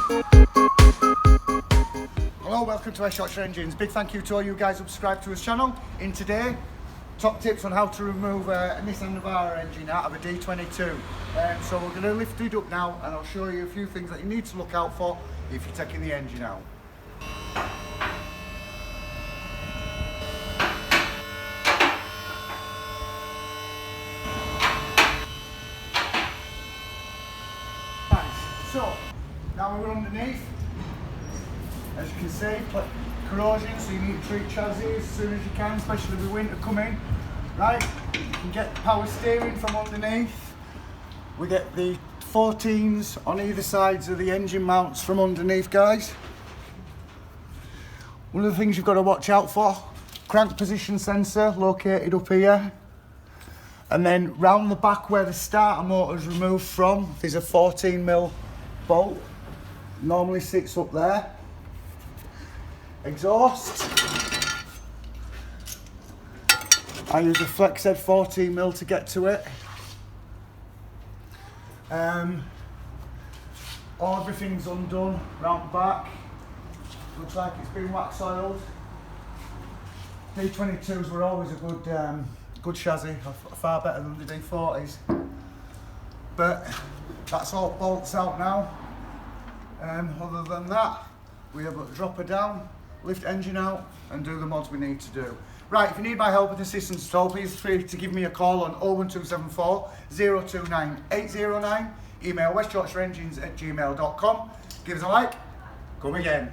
Hello, welcome to West Yorkshire Engines. Big thank you to all you guys subscribed to this channel. In today, top tips on how to remove a Nissan Navara engine out of a D22. So we're going to lift it up now and I'll show you a few things that you need to look out for if you're taking the engine out. So, now we're underneath, as you can see, corrosion, so you need to treat chassis as soon as you can, especially with winter coming. Right, you can get power steering from underneath. We get the 14s on either sides of the engine mounts from underneath, guys. One of the things you've got to watch out for, crank position sensor located up here. And then round the back where the starter motor is removed from, there's a 14mm bolt, normally sits up there. Exhaust, I use a flex head 14mm to get to it. Everything's undone round the back, looks like it's been wax oiled. D22s were always a good chassis, far better than the D40s. But that's all bolts out now. Other than that, we have got to drop her down, lift engine out and do the mods we need to do. Right, if you need my help and assistance at all, please feel free to give me a call on 01274 029 809, email westyorkshireengines@gmail.com. Give us a like, come again.